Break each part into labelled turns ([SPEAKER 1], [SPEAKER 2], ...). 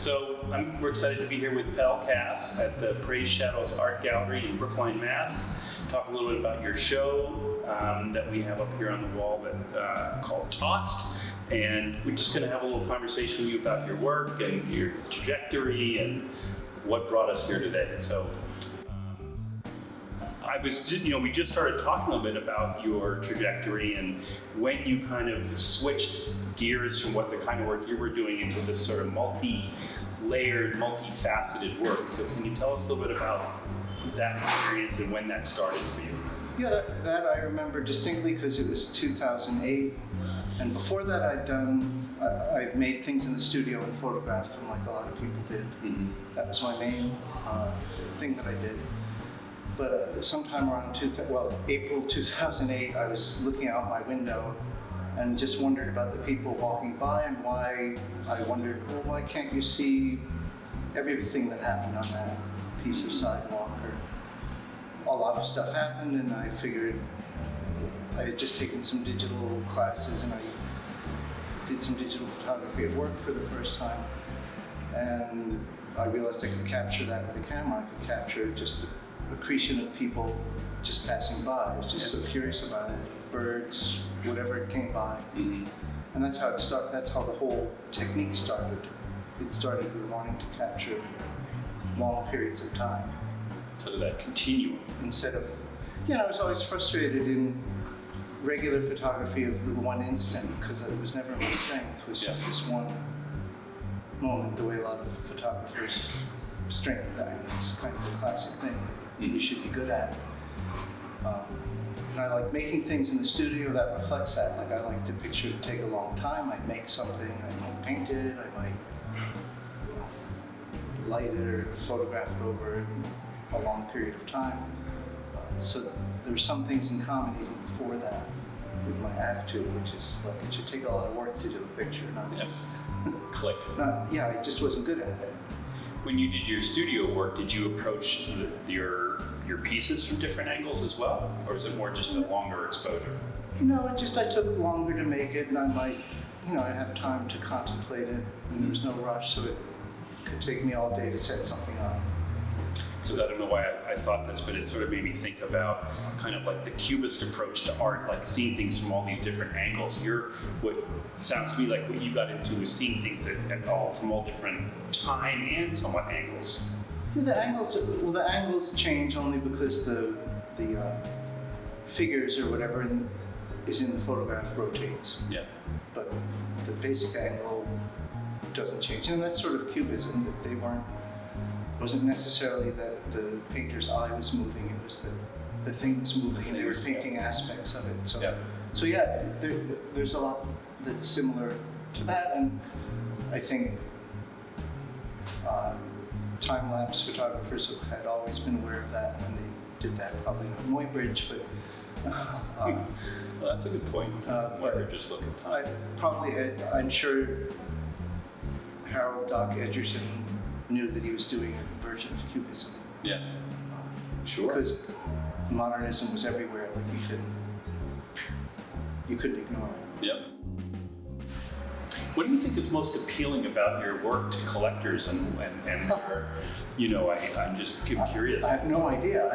[SPEAKER 1] So we're excited to be here with Pelle at the Praise Shadows Art Gallery in Brookline, Mass. Talk a little bit about your show that we have up here on the wall called Tossed. And we're just going to have a little conversation with you about your work and your trajectory and what brought us here today. So we just started talking a little bit about your trajectory and when you kind of switched gears from what the kind of work you were doing into this sort of multi-layered, multifaceted work. So can you tell us a little bit about that experience and when that started for you?
[SPEAKER 2] Yeah, that I remember distinctly because it was 2008. And before that I made things in the studio and photographed them like a lot of people did. Mm-hmm. That was my main thing that I did. But sometime around April 2008, I was looking out my window and just wondered about the people walking by and why why can't you see everything that happened on that piece of sidewalk? Or a lot of stuff happened, and I figured I had just taken some digital classes and I did some digital photography at work for the first time. And I realized I could capture that with a camera. I could capture just the accretion of people just passing by. I was just so curious about it. Birds, whatever came by. Mm-hmm. And that's how it started. That's how the whole technique started. It started with wanting to capture long periods of time.
[SPEAKER 1] So that continuum.
[SPEAKER 2] Instead of, I was always frustrated in regular photography of the one instant because it was never my strength. It was just this one moment, the way a lot of photographers strength that. It's kind of a classic thing that you should be good at. And I like making things in the studio that reflects that. Like I like to picture it take a long time. I'd make something, I might paint it, I might light it or photograph it over a long period of time. So there's some things in common even before that with my attitude, which is like it should take a lot of work to do a picture, not just
[SPEAKER 1] click.
[SPEAKER 2] I just wasn't good at it.
[SPEAKER 1] When you did your studio work, did you approach your pieces from different angles as well? Or is it more just a longer exposure?
[SPEAKER 2] I took longer to make it, and I might, I have time to contemplate it, and there was no rush, so it could take me all day to set something up.
[SPEAKER 1] Because I don't know why I thought this, but it sort of made me think about kind of like the Cubist approach to art, like seeing things from all these different angles. What sounds to me like what you got into is seeing things from all different time and somewhat angles.
[SPEAKER 2] Yeah, the angles change only because the figures or whatever is in the photograph rotates.
[SPEAKER 1] Yeah.
[SPEAKER 2] But the basic angle doesn't change, and that's sort of Cubism, that wasn't necessarily that the painter's eye was moving, it was the thing was moving and they were painting aspects of it. So there's a lot that's similar to that, and I think time-lapse photographers had always been aware of that when they did that, probably not Muybridge, but
[SPEAKER 1] well, that's a good point. Or just look at time.
[SPEAKER 2] I'm sure Harold Doc Edgerton knew that he was doing a version of Cubism.
[SPEAKER 1] Yeah, sure.
[SPEAKER 2] Because modernism was everywhere, like you couldn't ignore it.
[SPEAKER 1] Yep. What do you think is most appealing about your work to collectors and I'm just curious.
[SPEAKER 2] I have no idea.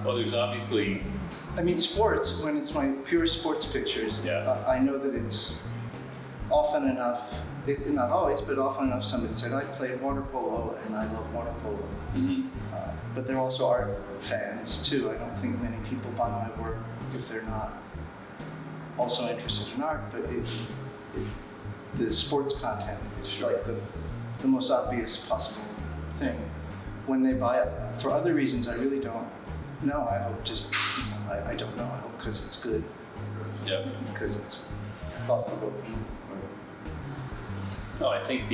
[SPEAKER 1] Well, there's obviously...
[SPEAKER 2] sports, when it's my pure sports pictures, I know that it's often enough, not always, but often enough somebody said, I play water polo and I love water polo. Mm-hmm. But they're also art fans too. I don't think many people buy my work if they're not also interested in art, but if the sports content is like the most obvious possible thing. When they buy it for other reasons, I really don't know. I hope I don't know. I hope because it's good.
[SPEAKER 1] Yeah.
[SPEAKER 2] Because it's thought-provoking.
[SPEAKER 1] No, I think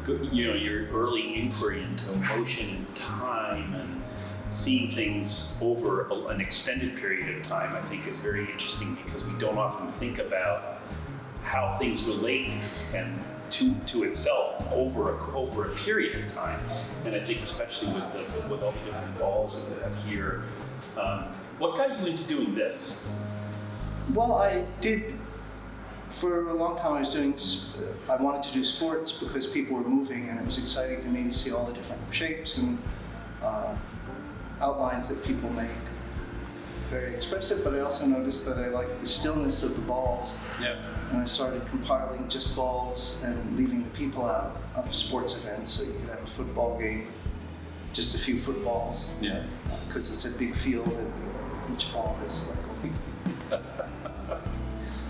[SPEAKER 1] your early inquiry into motion and time and seeing things over an extended period of time, I think is very interesting because we don't often think about how things relate and to itself over a period of time. And I think especially with all the different balls that we have here, what got you into doing this?
[SPEAKER 2] Well, I did For a long time I was doing, I wanted to do sports because people were moving, and it was exciting to me to see all the different shapes and outlines that people make. Very expressive, but I also noticed that I liked the stillness of the balls.
[SPEAKER 1] Yeah.
[SPEAKER 2] And I started compiling just balls and leaving the people out of sports events, so you could have a football game, just a few footballs.
[SPEAKER 1] Yeah.
[SPEAKER 2] Because it's a big field and each ball is like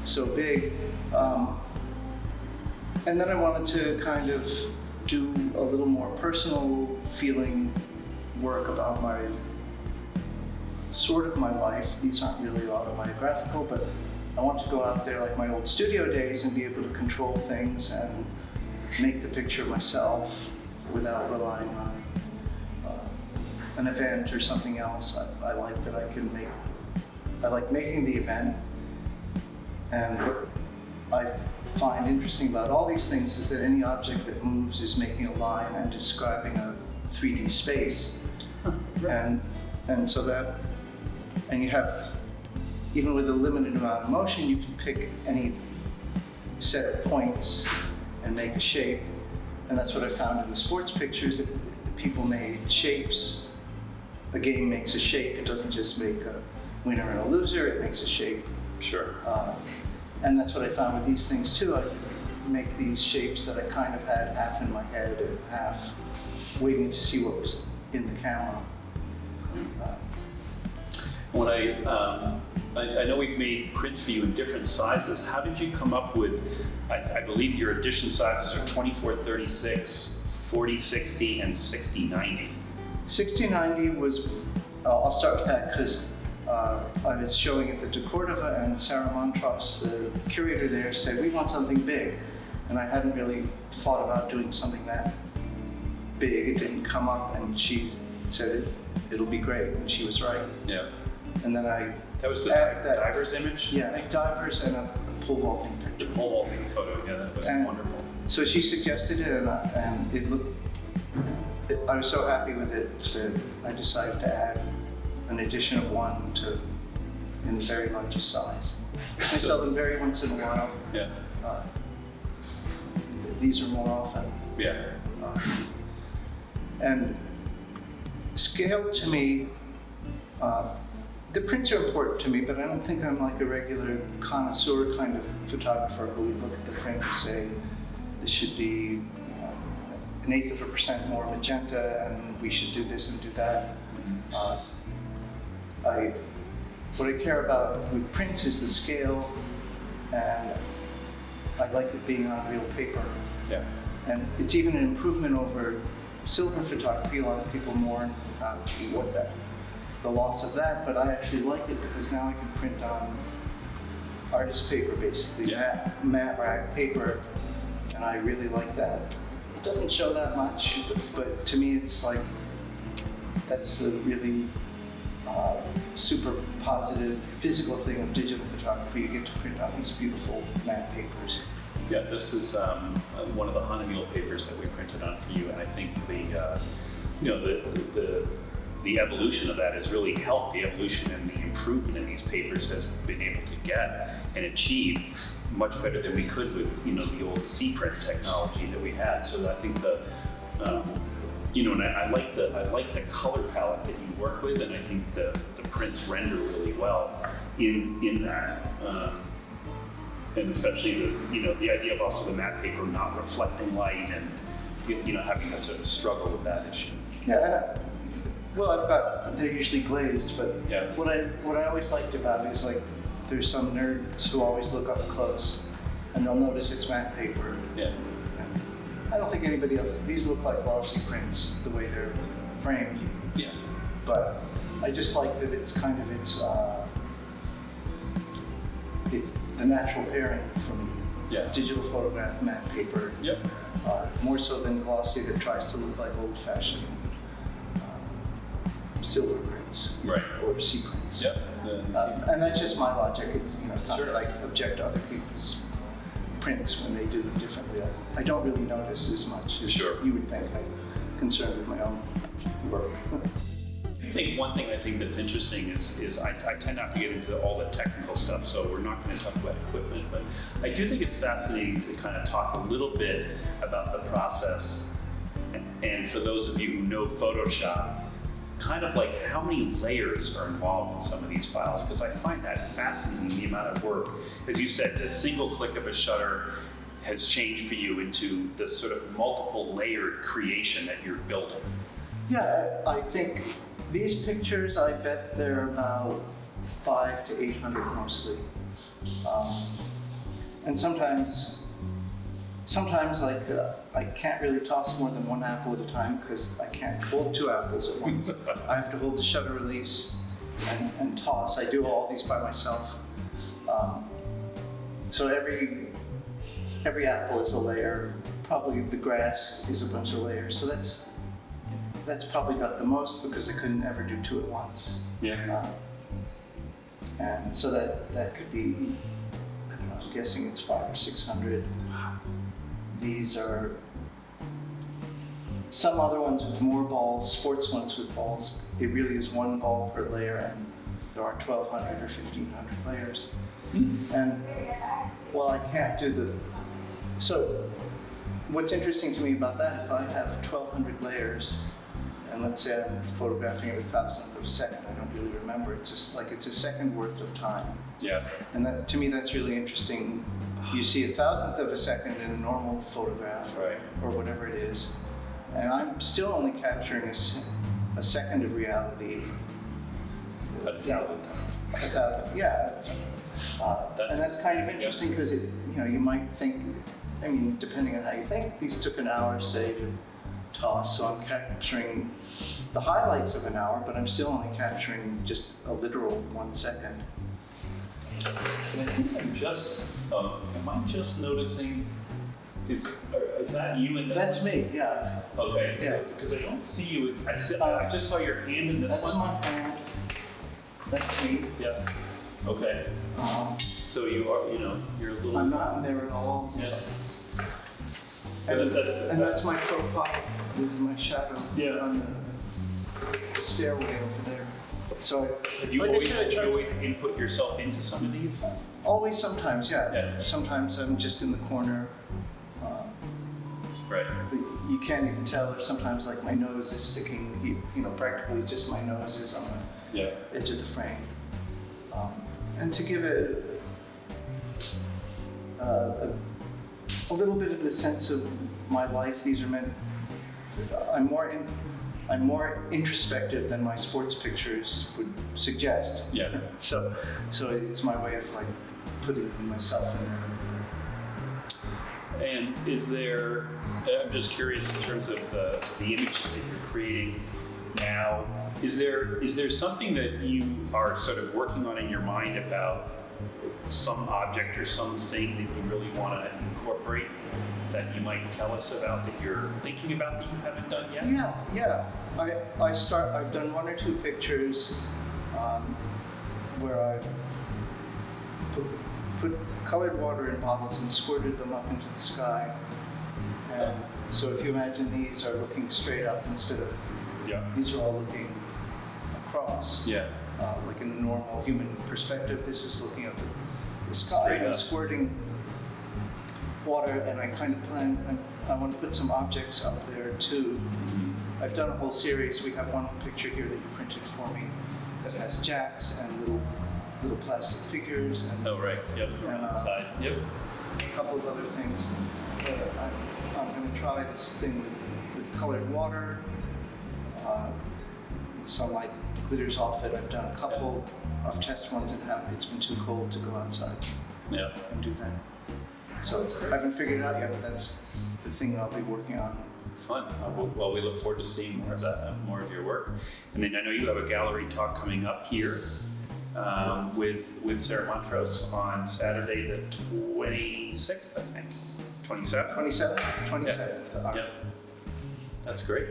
[SPEAKER 2] so big. And then I wanted to kind of do a little more personal feeling work about my life. These aren't really autobiographical, but I want to go out there like my old studio days and be able to control things and make the picture myself without relying on an event or something else. I like that I like making the event. And what I find interesting about all these things is that any object that moves is making a line and describing a 3D space. And so that, and you have, even with a limited amount of motion, you can pick any set of points and make a shape. And that's what I found in the sports pictures, that people made shapes. A game makes a shape. It doesn't just make a winner and a loser, it makes a shape.
[SPEAKER 1] Sure.
[SPEAKER 2] And that's what I found with these things too. I make these shapes that I kind of had half in my head and half waiting to see what was in the camera.
[SPEAKER 1] When I know we've made prints for you in different sizes. How did you come up with, I believe your edition sizes are 24-36, 40-60, and 60-90.
[SPEAKER 2] 60-90 was, I'll start with that because I was showing at the De Cordova, and Sarah Montross, the curator there, said, we want something big. And I hadn't really thought about doing something that big. It didn't come up, and she said, it'll be great, and she was right.
[SPEAKER 1] Yeah.
[SPEAKER 2] And then
[SPEAKER 1] that was the divers image?
[SPEAKER 2] Yeah, divers and a pole vaulting picture.
[SPEAKER 1] The pole vaulting photo, yeah, that was wonderful.
[SPEAKER 2] So she suggested it, and it looked, I was so happy with it that I decided to add an edition of one in the very largest size. I sell them very once in a while.
[SPEAKER 1] Yeah.
[SPEAKER 2] These are more often.
[SPEAKER 1] Yeah.
[SPEAKER 2] And scale to me, the prints are important to me, but I don't think I'm like a regular connoisseur kind of photographer who would look at the print and say, this should be 1/8% more magenta, and we should do this and do that. What I care about with prints is the scale, and I like it being on real paper.
[SPEAKER 1] Yeah.
[SPEAKER 2] And it's even an improvement over silver photography. A lot of people mourn the loss of that, but I actually like it because now I can print on artist paper, basically, matte rack paper, and I really like that. It doesn't show that much, but to me it's like, that's the really super positive physical thing of digital photography. You get to print on these beautiful matte papers.
[SPEAKER 1] Yeah, this is one of the honeymeal papers that we printed on for you, and I think the evolution of that has really helped. The evolution and the improvement in these papers has been able to get and achieve much better than we could with the old C-print technology that we had. So I think and I like the color palette that you work with, and I think the prints render really well in that. And especially the idea of also the matte paper not reflecting light and having a sort of struggle with that issue.
[SPEAKER 2] Yeah, well, they're usually glazed, but
[SPEAKER 1] yeah.
[SPEAKER 2] What I always liked about it is, like, there's some nerds who always look up close and they'll notice it's matte paper.
[SPEAKER 1] Yeah.
[SPEAKER 2] I don't think anybody else, these look like glossy prints the way they're framed.
[SPEAKER 1] Yeah.
[SPEAKER 2] But I just like that it's kind of it's the natural pairing from digital photograph, matte paper.
[SPEAKER 1] Yep.
[SPEAKER 2] More so than glossy that tries to look like old-fashioned silver prints,
[SPEAKER 1] right,
[SPEAKER 2] or C prints.
[SPEAKER 1] Yep.
[SPEAKER 2] And that's just my logic. It's not that I object to other people's prints when they do them differently. I don't really notice as much as you would think. I'm concerned with my own work.
[SPEAKER 1] I think one thing I think that's interesting is I tend not to get into all the technical stuff, so we're not going to talk about equipment, but I do think it's fascinating to kind of talk a little bit about the process. And for those of you who know Photoshop, kind of like how many layers are involved in some of these files, because I find that fascinating, the amount of work. As you said, the single click of a shutter has changed for you into this sort of multiple layered creation that you're building.
[SPEAKER 2] Yeah, I think these pictures, I bet they're about 500 to 800 mostly. And sometimes like I can't really toss more than one apple at a time because I can't hold two apples at once. I have to hold the shutter release and toss. I do all these by myself. So every apple is a layer. Probably the grass is a bunch of layers. So that's probably got the most because I couldn't ever do two at once.
[SPEAKER 1] Yeah.
[SPEAKER 2] And so that could be, I don't know, I'm guessing it's 500 or 600. These are some other ones with more balls, sports ones with balls. It really is one ball per layer, and there are 1,200 or 1,500 layers. And well, I can't do so what's interesting to me about that, if I have 1,200 layers, and let's say I'm photographing it a thousandth of a second, I don't really remember. It's just like it's a second worth of time.
[SPEAKER 1] Yeah.
[SPEAKER 2] And that, to me, that's really interesting. You see a thousandth of a second in a normal photograph,
[SPEAKER 1] Right.
[SPEAKER 2] or whatever it is, and I'm still only capturing a second of reality.
[SPEAKER 1] 1,000 times.
[SPEAKER 2] 1,000, yeah. And that's kind of interesting because you might think, I mean, depending on how you think, these took an hour, say, to toss, so I'm capturing the highlights of an hour, but I'm still only capturing just a literal 1 second.
[SPEAKER 1] And I think am I just noticing, is that you in this
[SPEAKER 2] That's
[SPEAKER 1] one?
[SPEAKER 2] me, yeah.
[SPEAKER 1] Okay,
[SPEAKER 2] Yeah.
[SPEAKER 1] so, because I don't see you, I just saw your hand in this
[SPEAKER 2] That's
[SPEAKER 1] one.
[SPEAKER 2] my hand. That's me.
[SPEAKER 1] Yeah, okay. So you are, you're a little.
[SPEAKER 2] I'm not in there at all.
[SPEAKER 1] Yeah.
[SPEAKER 2] And
[SPEAKER 1] That's-
[SPEAKER 2] that's my profile with my shadow
[SPEAKER 1] Yeah.
[SPEAKER 2] on the stairway over there. So
[SPEAKER 1] Have you
[SPEAKER 2] like I
[SPEAKER 1] always,
[SPEAKER 2] said, I
[SPEAKER 1] have you
[SPEAKER 2] try-
[SPEAKER 1] always input yourself into some of these?
[SPEAKER 2] always sometimes, yeah.
[SPEAKER 1] Yeah.
[SPEAKER 2] Sometimes I'm just in the corner.
[SPEAKER 1] Right.
[SPEAKER 2] You can't even tell if sometimes like my nose is sticking, practically just my nose is on
[SPEAKER 1] Yeah.
[SPEAKER 2] the edge of the frame. And to give it a little bit of the sense of my life, these are meant, I'm more introspective than my sports pictures would suggest.
[SPEAKER 1] Yeah.
[SPEAKER 2] So it's my way of like putting myself in there.
[SPEAKER 1] And is there, I'm just curious in terms of the images that you're creating now, is there something that you are sort of working on in your mind about some object or something that you really want to incorporate that you might tell us about that you're thinking about that you haven't done yet?
[SPEAKER 2] Yeah. I've done one or two pictures where I put colored water in bottles and squirted them up into the sky. And so if you imagine these are looking straight up instead of, these are all looking across.
[SPEAKER 1] Yeah.
[SPEAKER 2] Like in a normal human perspective, this is looking up at the sky
[SPEAKER 1] Straight
[SPEAKER 2] and
[SPEAKER 1] up.
[SPEAKER 2] squirting water, and I kind of plan, I want to put some objects up there too. I've done a whole series. We have one picture here that you printed for me that has jacks and little plastic figures and
[SPEAKER 1] Oh, right. Yep.
[SPEAKER 2] And,
[SPEAKER 1] Inside. Yep.
[SPEAKER 2] a couple of other things. I'm going to try this thing with colored water. Sunlight glitters off it. I've done a couple of test ones and it's been too cold to go outside
[SPEAKER 1] Yeah.
[SPEAKER 2] and do that. So I haven't figured it out yet, but that's the thing I'll be working on.
[SPEAKER 1] Fun. Well, we look forward to seeing more of that, more of your work. And then I know you have a gallery talk coming up here with Sarah Montrose on Saturday the 26th, I think. 27th?
[SPEAKER 2] 27th.
[SPEAKER 1] Yeah. That's great.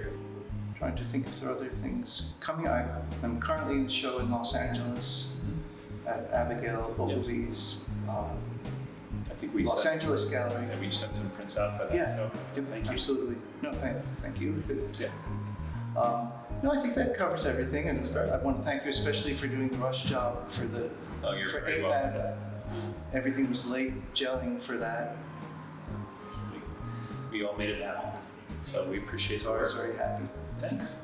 [SPEAKER 2] Trying to think if there are other things coming. I'm currently in a show in Los Angeles at Abigail Ogilvy's
[SPEAKER 1] I think we
[SPEAKER 2] Los
[SPEAKER 1] sent,
[SPEAKER 2] Angeles Gallery.
[SPEAKER 1] we sent some prints out for that.
[SPEAKER 2] Yeah.
[SPEAKER 1] No, thank you.
[SPEAKER 2] Absolutely. No, thank you.
[SPEAKER 1] Yeah.
[SPEAKER 2] No, I think that covers everything, and I want to thank you especially for doing the rush job for the
[SPEAKER 1] Oh, you're
[SPEAKER 2] for
[SPEAKER 1] very
[SPEAKER 2] APAD.
[SPEAKER 1] welcome.
[SPEAKER 2] Everything was late gelling for that,
[SPEAKER 1] We all made it happen, so we appreciate
[SPEAKER 2] so I was
[SPEAKER 1] the work.
[SPEAKER 2] very happy.
[SPEAKER 1] Thanks.